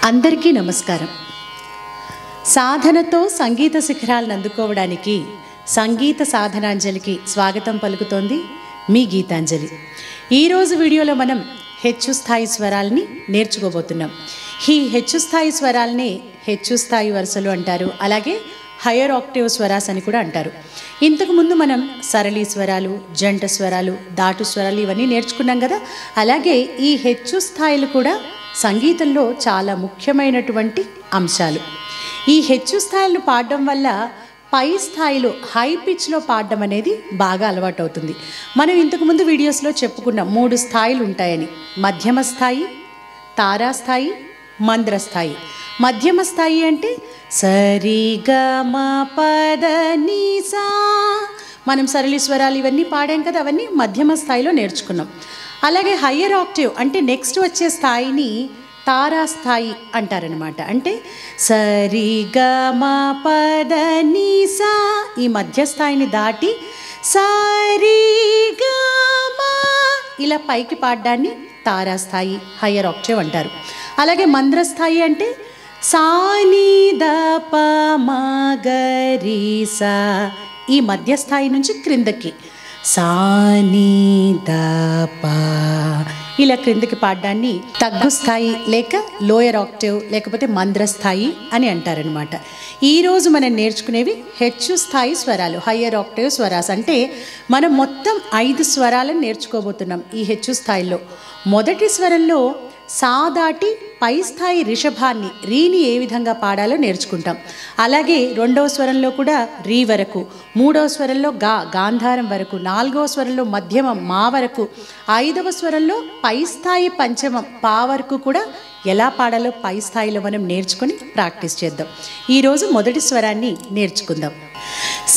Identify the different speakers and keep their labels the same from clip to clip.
Speaker 1: అందరికీ నమస్కారం. సాధనతో సంగీత శిఖరాలను అందుకోవడానికి సంగీత సాధనాంజలికి స్వాగతం పలుకుతోంది మీ గీతాంజలి. ఈరోజు వీడియోలో మనం హెచ్చు స్థాయి స్వరాలని నేర్చుకోబోతున్నాం. ఈ హెచ్చు స్థాయి స్వరాలని హెచ్చు స్థాయి వరుసలు అంటారు, అలాగే హయ్యర్ ఆక్టేవ్ స్వరాస్ అని కూడా అంటారు. ఇంతకుముందు మనం సరళీ స్వరాలు, జంట స్వరాలు, దాటు స్వరాలు ఇవన్నీ నేర్చుకున్నాం కదా. అలాగే ఈ హెచ్చు స్థాయిలు కూడా సంగీతంలో చాలా ముఖ్యమైనటువంటి అంశాలు. ఈ హెచ్చు స్థాయిలను పాడడం వల్ల పై స్థాయిలో హై పిచ్లో పాడడం అనేది బాగా అలవాటు అవుతుంది. మనం ఇంతకుముందు వీడియోస్లో చెప్పుకున్నాం 3 స్థాయిలు ఉంటాయని. మధ్యమ స్థాయి, తారాస్థాయి, మంద్రస్థాయి. మధ్యమ స్థాయి అంటే సరి గ మ పద ని సా. మనం సరళి స్వరాలు ఇవన్నీ పాడాం కదా, అవన్నీ మధ్యమ స్థాయిలో నేర్చుకున్నాం. అలాగే హయ్యర్ ఆక్టేవ్ అంటే నెక్స్ట్ వచ్చే స్థాయిని తారాస్థాయి అంటారనమాట. అంటే సరి గ మ పద ని సా, ఈ మధ్య స్థాయిని దాటి సరి గ మ ఇలా పైకి పాడడాన్ని తారాస్థాయి, హయ్యర్ ఆక్టేవ్ అంటారు. అలాగే మంద్రస్థాయి అంటే సా ని ద ప మ గ రి సా, ఈ మధ్య స్థాయి నుంచి క్రిందకి సా ని ద ప ఇలా క్రిందకి పాడడాన్ని తగ్గు స్థాయి లేక లోయర్ ఆక్టేవ్ లేకపోతే మంద్రస్థాయి అని అంటారనమాట. ఈరోజు మనం నేర్చుకునేవి హెచ్చు స్థాయి స్వరాలు, హయ్యర్ ఆక్టేవ్ స్వరాస్. అంటే మనం మొత్తం 5 స్వరాలను నేర్చుకోబోతున్నాం ఈ హెచ్చు స్థాయిలో. మొదటి స్వరంలో సా దాటి పై స్థాయి రిషభాన్ని, రీని ఏ విధంగా పాడాలో నేర్చుకుంటాం. అలాగే రెండవ స్వరంలో కూడా రీ వరకు, మూడవ స్వరంలో గాంధారం వరకు, నాలుగవ స్వరంలో మధ్యమం మా వరకు, ఐదవ స్వరంలో పై స్థాయి పంచమం పా వరకు కూడా ఎలా పాడాలో పై స్థాయిలో మనం నేర్చుకొని ప్రాక్టీస్ చేద్దాం. ఈరోజు మొదటి స్వరాన్ని నేర్చుకుందాం.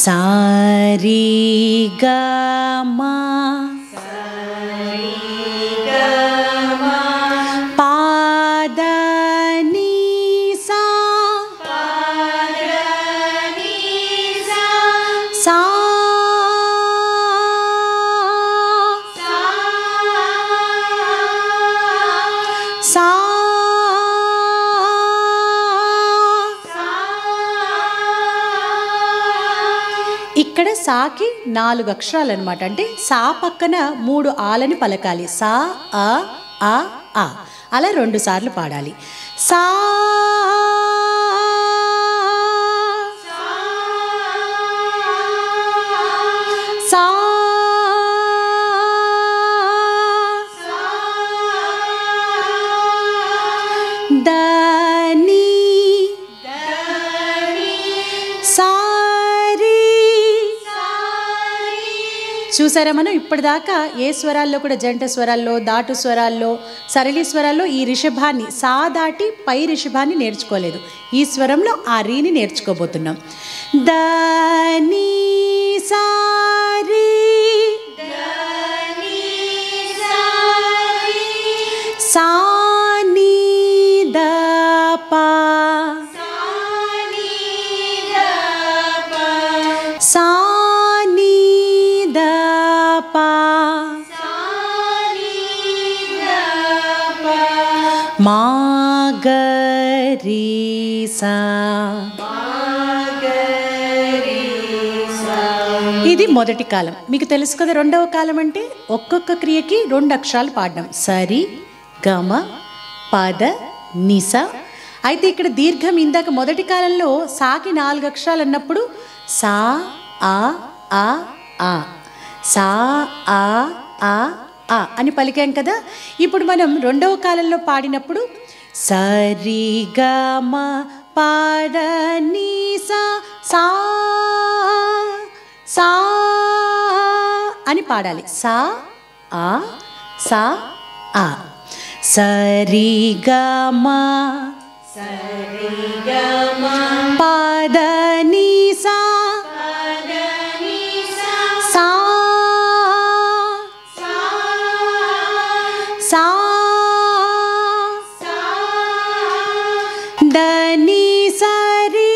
Speaker 1: సా రీ గ మా, ఇక్కడ సాకి 4 అక్షరాలు అనమాట. అంటే సా పక్కన 3 ఆలని పలకాలి. సా ఆ ఆ ఆ అలా 2 సార్లు పాడాలి. సా సా దని సా. చూసారా, మనం ఇప్పటిదాకా ఏ స్వరాల్లో కూడా జంట స్వరాల్లో, దాటు స్వరాల్లో, సరళి స్వరాల్లో ఈ రిషభాన్ని సా దాటి పై రిషభాన్ని నేర్చుకోలేదు. ఈ స్వరంలో ఆ రీని నేర్చుకోబోతున్నాం. దని సా రీ, సా ని ద ప, సా మా గ రి సా. ఇది మొదటి కాలం. మీకు తెలుసు కదా. రెండవ కాలం అంటే ఒక్కొక్క క్రియకి 2 అక్షరాలు పాడడం. సరి గమ పద నిస. అయితే ఇక్కడ దీర్ఘం ఇందాక మొదటి కాలంలో సాకి 4 అక్షరాలు అన్నప్పుడు సా ఆ ఆ ఆ, సా ఆ ఆ ఆ అని పలికాం కదా. ఇప్పుడు మనం రెండవ కాలంలో పాడినప్పుడు సరి గ మ పద ని సా, సా సా అని పాడాలి. సా ఆ సా ఆ. సరి గ మ పద ని సా, సా సా దని సరి,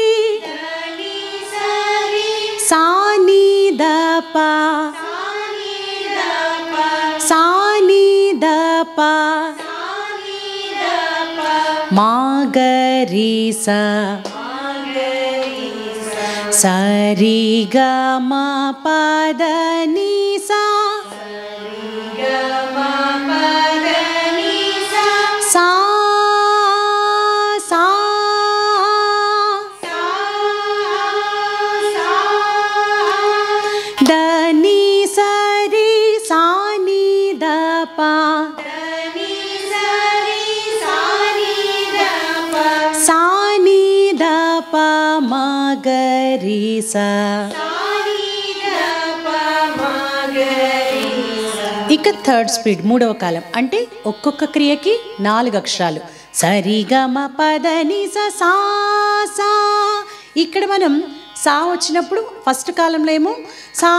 Speaker 1: సా ని ద ప, సా ని ద ప, మా గరి సా సరి గ మ పద ని సా సా సా ద ని సరి సా ని ద ప సా ని ద ప మ గరి సా. ఇక థర్డ్ స్పీడ్ మూడవ కాలం అంటే ఒక్కొక్క క్రియకి 4 అక్షరాలు. సరి గ మ పద ని సా సా సా. ఇక్కడ మనం సా వచ్చినప్పుడు ఫస్ట్ కాలంలో ఏమో సా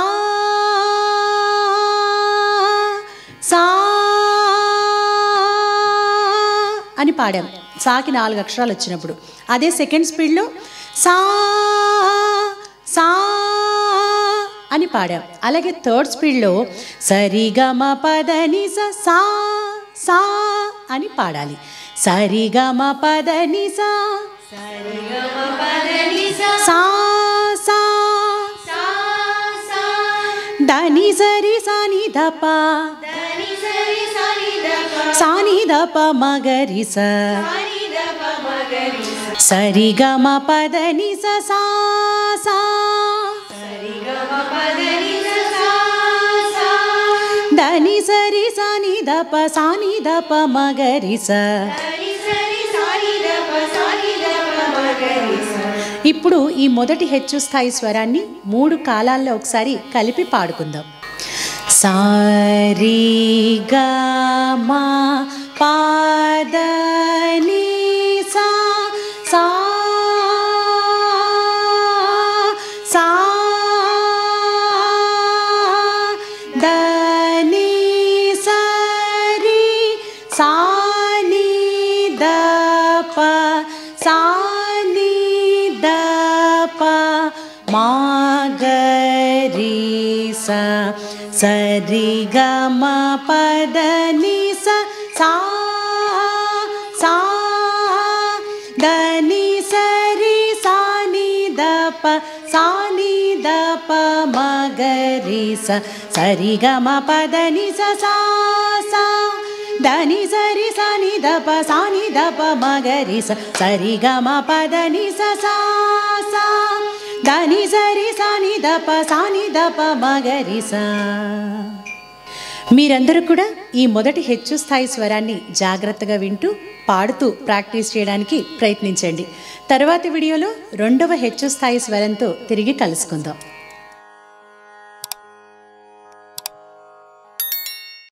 Speaker 1: సా అని పాడాం, సాకి 4 అక్షరాలు వచ్చినప్పుడు. అదే సెకండ్ స్పీడ్లో సా సా అని పాడాం. అలాగే థర్డ్ స్పీడ్లో సరి గ మ పద ని సా సా సా అని పాడాలి. సరి గ మ పద ని సా సా సా ద ని సరి సా ని ద ప సా ని ద ప మ గరి సా. సరి గ మ పద ని సా సా సా ద ని సరి సా ని ద ప సా ని ద ప మ గరి సా. ఇప్పుడు ఈ మొదటి హెచ్చు స్థాయి స్వరాన్ని 3 కాలాల్లో ఒకసారి కలిపి పాడుకుందాం. సారి గ మ పద ని సా సా సా ద ని సరి సా ని ద ప సా ని ద ప మా గరి సా. సరి గ మ పద ని సా సా సా ద ని సరి సా ని ద ప సా ని ద ప మ గరి సా. సరి గ మ పద ని సా సా సా ద ని సరి సా ని ద ప సా ని ద ప మ గరి సా. సరి గ మ పద ని సా సా సా ద ని సరి సా ని ద ప సా ని ద ప మ గరి సా. మీరందరూ కూడా ఈ మొదటి హెచ్చు స్థాయి స్వరాన్ని జాగ్రత్తగా వింటూ పాడుతూ ప్రాక్టీస్ చేయడానికి ప్రయత్నించండి. తర్వాతి వీడియోలో 2వ హెచ్చు స్థాయి స్వరంతో తిరిగి కలుసుకుందాం.